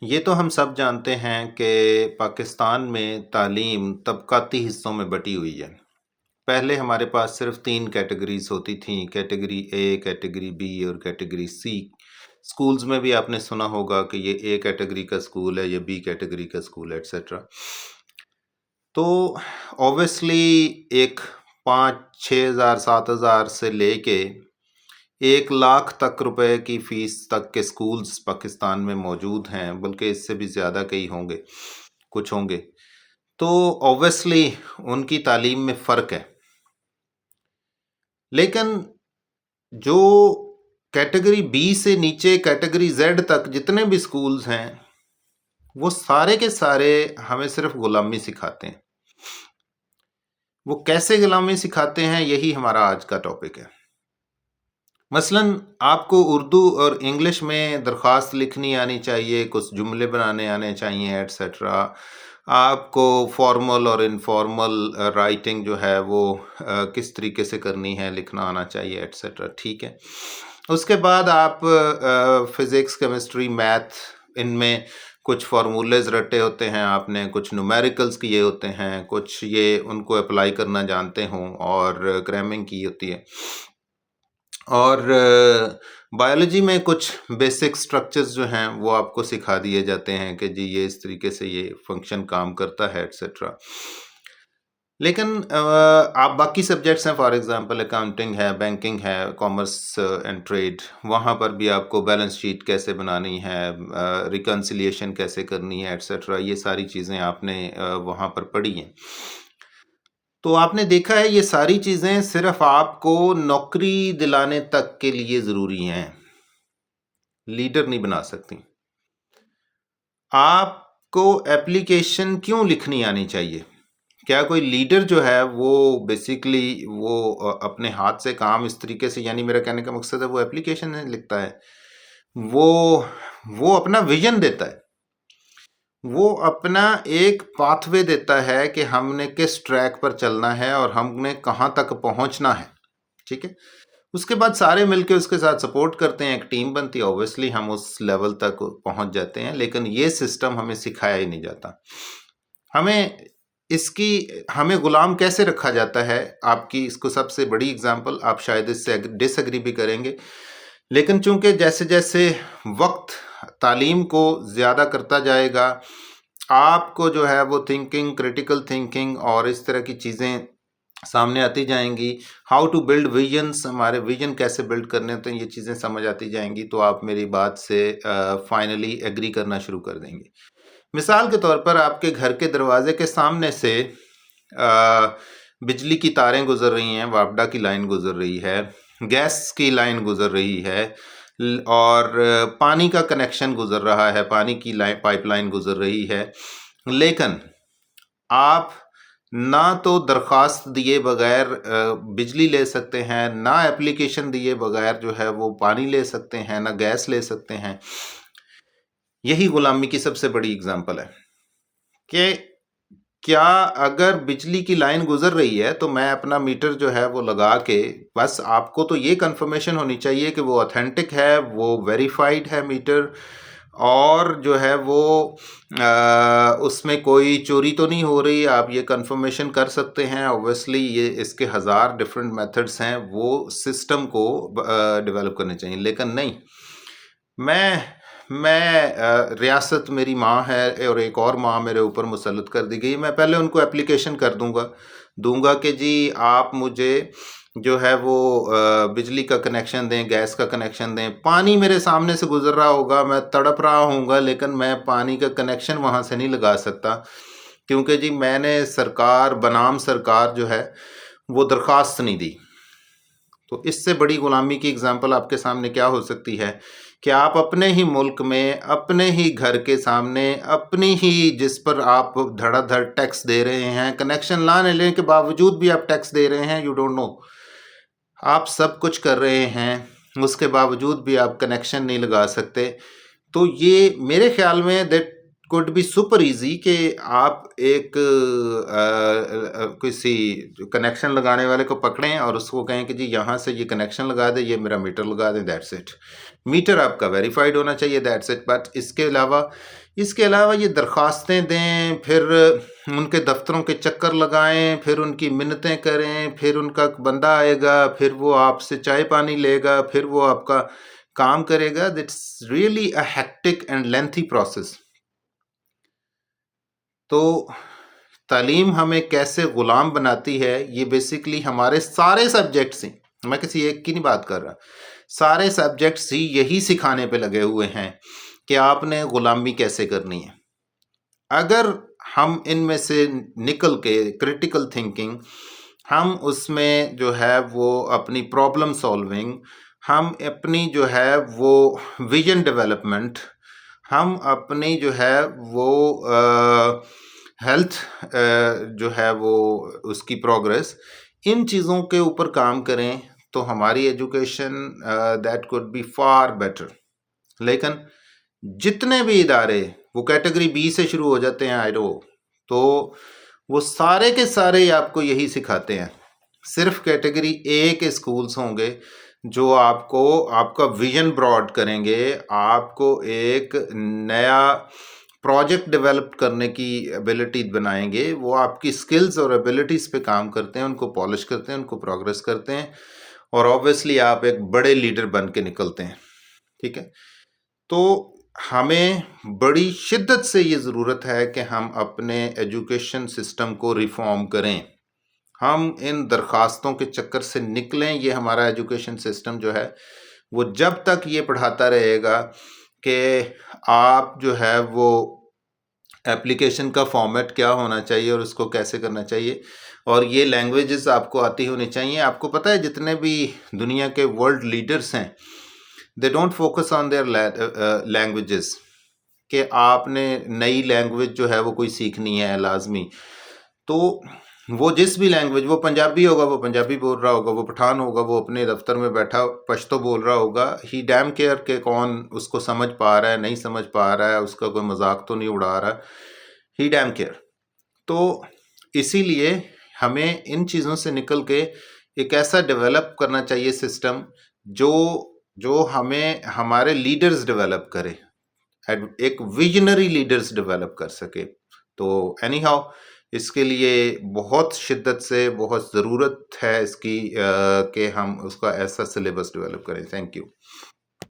یہ تو ہم سب جانتے ہیں کہ پاکستان میں تعلیم طبقاتی حصوں میں بٹی ہوئی ہے۔ پہلے ہمارے پاس صرف 3 کیٹیگریز ہوتی تھیں، کیٹیگری اے، کیٹیگری بی اور کیٹیگری سی۔ اسکولز میں بھی آپ نے سنا ہوگا کہ یہ اے کیٹیگری کا اسکول ہے، یہ بی کیٹیگری کا اسکول ہے، ایٹسیٹرا۔ تو اوبویسلی ایک 5,000 6,000 7,000 سے لے کے 1,00,000 تک روپے کی فیس تک کے سکولز پاکستان میں موجود ہیں، بلکہ اس سے بھی زیادہ کئی ہوں گے، کچھ ہوں گے۔ تو اوبویسلی ان کی تعلیم میں فرق ہے، لیکن جو کیٹیگری بی سے نیچے کیٹیگری زیڈ تک جتنے بھی سکولز ہیں وہ سارے کے سارے ہمیں صرف غلامی سکھاتے ہیں۔ وہ کیسے غلامی سکھاتے ہیں، یہی ہمارا آج کا ٹاپک ہے۔ مثلاً آپ کو اردو اور انگلش میں درخواست لکھنی آنی چاہیے، کچھ جملے بنانے آنے چاہیے، ایٹسیٹرا۔ آپ کو فارمل اور انفارمل رائٹنگ جو ہے وہ کس طریقے سے کرنی ہے، لکھنا آنا چاہیے، ایٹسیٹرا، ٹھیک ہے۔ اس کے بعد آپ فزکس، کیمسٹری، میتھ، ان میں کچھ فارمولیز رٹے ہوتے ہیں آپ نے، کچھ نومیریکلز کیے ہوتے ہیں، کچھ یہ ان کو اپلائی کرنا جانتے ہوں، اور گرامنگ کی ہوتی ہے۔ اور بایولوجی میں کچھ بیسک سٹرکچرز جو ہیں وہ آپ کو سکھا دیے جاتے ہیں کہ جی یہ اس طریقے سے یہ فنکشن کام کرتا ہے، ایٹسیٹرا۔ لیکن آپ باقی سبجیکٹس ہیں، فار ایگزامپل اکاؤنٹنگ ہے، بینکنگ ہے، کامرس اینڈ ٹریڈ، وہاں پر بھی آپ کو بیلنس شیٹ کیسے بنانی ہے، ریکنسیلیشن کیسے کرنی ہے، ایٹسیٹرا، یہ ساری چیزیں آپ نے وہاں پر پڑھی ہیں۔ تو آپ نے دیکھا ہے یہ ساری چیزیں صرف آپ کو نوکری دلانے تک کے لیے ضروری ہیں، لیڈر نہیں بنا سکتی۔ آپ کو ایپلیکیشن کیوں لکھنی آنی چاہیے؟ کیا کوئی لیڈر جو ہے وہ بیسیکلی وہ اپنے ہاتھ سے کام اس طریقے سے، یعنی میرا کہنے کا مقصد ہے وہ ایپلیکیشن لکھتا ہے، وہ اپنا ویژن دیتا ہے، وہ اپنا ایک پاتھ وے دیتا ہے کہ ہم نے کس ٹریک پر چلنا ہے اور ہم نے کہاں تک پہنچنا ہے، ٹھیک ہے۔ اس کے بعد سارے مل کے اس کے ساتھ سپورٹ کرتے ہیں، ایک ٹیم بنتی ہے، اوبویسلی ہم اس لیول تک پہنچ جاتے ہیں، لیکن یہ سسٹم ہمیں سکھایا ہی نہیں جاتا۔ ہمیں غلام کیسے رکھا جاتا ہے؟ آپ کی اس کو سب سے بڑی اگزامپل، آپ شاید اس سے ڈس ایگری بھی کریں گے، لیکن چونکہ جیسے جیسے وقت تعلیم کو زیادہ کرتا جائے گا، آپ کو جو ہے وہ تھنکنگ، کریٹیکل تھنکنگ اور اس طرح کی چیزیں سامنے آتی جائیں گی، ہاؤ ٹو بلڈ ویژنس، ہمارے ویژن کیسے بلڈ کرنے ہوتے ہیں، یہ چیزیں سمجھ آتی جائیں گی، تو آپ میری بات سے فائنلی ایگری کرنا شروع کر دیں گے۔ مثال کے طور پر آپ کے گھر کے دروازے کے سامنے سے بجلی کی تاریں گزر رہی ہیں، واپڈا کی لائن گزر رہی ہے، گیس کی لائن گزر رہی ہے، اور پانی کا کنیکشن گزر رہا ہے، پانی کی پائپ لائن گزر رہی ہے، لیکن آپ نہ تو درخواست دیے بغیر بجلی لے سکتے ہیں، نہ ایپلیکیشن دیے بغیر جو ہے وہ پانی لے سکتے ہیں، نہ گیس لے سکتے ہیں۔ یہی غلامی کی سب سے بڑی اگزامپل ہے کہ کیا اگر بجلی کی لائن گزر رہی ہے تو میں اپنا میٹر جو ہے وہ لگا کے، بس آپ کو تو یہ کنفرمیشن ہونی چاہیے کہ وہ اوتھینٹک ہے، وہ ویریفائڈ ہے میٹر، اور جو ہے وہ اس میں کوئی چوری تو نہیں ہو رہی، آپ یہ کنفرمیشن کر سکتے ہیں۔ اوبویسلی یہ اس کے 1000 ڈیفرنٹ میتھڈز ہیں، وہ سسٹم کو ڈیولپ کرنے چاہیے، لیکن نہیں، میں ریاست میری ماں ہے اور ایک اور ماں میرے اوپر مسلط کر دی گئی، میں پہلے ان کو اپلیکیشن کر دوں گا کہ جی آپ مجھے جو ہے وہ بجلی کا کنیکشن دیں، گیس کا کنیکشن دیں، پانی میرے سامنے سے گزر رہا ہوگا، میں تڑپ رہا ہوں گا، لیکن میں پانی کا کنیکشن وہاں سے نہیں لگا سکتا، کیونکہ جی میں نے سرکار بنام سرکار جو ہے وہ درخواست نہیں دی۔ تو اس سے بڑی غلامی کی اگزامپل آپ کے سامنے کیا ہو سکتی ہے کہ آپ اپنے ہی ملک میں، اپنے ہی گھر کے سامنے، اپنی ہی جس پر آپ دھڑا دھڑ ٹیکس دے رہے ہیں، کنیکشن لانے لینے کے باوجود بھی آپ ٹیکس دے رہے ہیں، یو ڈونٹ نو، آپ سب کچھ کر رہے ہیں، اس کے باوجود بھی آپ کنیکشن نہیں لگا سکتے۔ تو یہ میرے خیال میں that could be super easy کہ آپ ایک کسی کنیکشن لگانے والے کو پکڑیں اور اس کو کہیں کہ جی یہاں سے یہ کنیکشن لگا دیں، یہ میرا میٹر لگا دیں، دیٹس اٹ. میٹر آپ کا ویریفائڈ ہونا چاہیے، دیٹس اٹ. بٹ اس کے علاوہ یہ درخواستیں دیں، پھر ان کے دفتروں کے چکر لگائیں، پھر ان کی منتیں کریں، پھر ان کا بندہ آئے گا، پھر وہ آپ سے چائے پانی لے گا، پھر وہ آپ کا کام کرے گا. That's really a hectic and lengthy process. تو تعلیم ہمیں کیسے غلام بناتی ہے، یہ بیسیکلی ہمارے سارے سبجیکٹس ہیں، میں کسی ایک کی نہیں بات کر رہا، سارے سبجیکٹس ہی یہی سکھانے پہ لگے ہوئے ہیں کہ آپ نے غلامی کیسے کرنی ہے. اگر ہم ان میں سے نکل کے کریٹیکل تھنکنگ، ہم اس میں جو ہے وہ اپنی پرابلم سالونگ، ہم اپنی جو ہے وہ ویژن ڈیولپمنٹ، ہم اپنی جو ہے وہ ہیلتھ جو ہے وہ اس کی پروگرس، ان چیزوں کے اوپر کام کریں تو ہماری education that could be for better. لیکن جتنے بھی ادارے وہ کیٹیگری بی سے شروع ہو جاتے ہیں تو وہ سارے کے سارے آپ کو یہی سکھاتے ہیں. صرف کیٹیگری اے کے سکولز ہوں گے جو آپ کا ویژن براڈ کریں گے، آپ کو ایک نیا پروجیکٹ ڈیولپ کرنے کی ایبلٹی بنائیں گے. وہ آپ کی سکلز اور ایبلٹیز پہ کام کرتے ہیں، ان کو پالش کرتے ہیں، ان کو پروگرس کرتے ہیں، اور آبویسلی آپ ایک بڑے لیڈر بن کے نکلتے ہیں. ٹھیک ہے، تو ہمیں بڑی شدت سے یہ ضرورت ہے کہ ہم اپنے ایجوکیشن سسٹم کو ریفارم کریں. ہم ان درخواستوں کے چکر سے نکلیں. یہ ہمارا ایجوکیشن سسٹم جو ہے وہ جب تک یہ پڑھاتا رہے گا کہ آپ جو ہے وہ ایپلیکیشن کا فارمیٹ کیا ہونا چاہیے اور اس کو کیسے کرنا چاہیے، اور یہ لینگویجز آپ کو آتی ہونی چاہیے. آپ کو پتہ ہے جتنے بھی دنیا کے ورلڈ لیڈرز ہیں، they don't focus on their languages کہ آپ نے نئی لینگویج جو ہے وہ کوئی سیکھنی ہے لازمی. تو وہ جس بھی لینگویج، وہ پنجابی ہوگا وہ پنجابی بول رہا ہوگا، وہ پٹھان ہوگا وہ اپنے دفتر میں بیٹھا پشتو بول رہا ہوگا، ہی ڈیم کیئر کہ کون اس کو سمجھ پا رہا ہے نہیں سمجھ پا رہا ہے، اس کا کوئی مذاق تو نہیں اڑا رہا، ہی ڈیم کیئر. تو اسی لیے ہمیں ان چیزوں سے نکل کے ایک ایسا ڈیولپ کرنا چاہیے سسٹم جو ہمیں ہمارے لیڈرز ڈیولپ کرے، ایک ویژنری لیڈرز ڈیولپ کر سکے. تو اینی ہاؤ اس کے لیے بہت شدت سے بہت ضرورت ہے اس کی کہ ہم اس کا ایسا سلیبس ڈیولپ کریں. Thank you.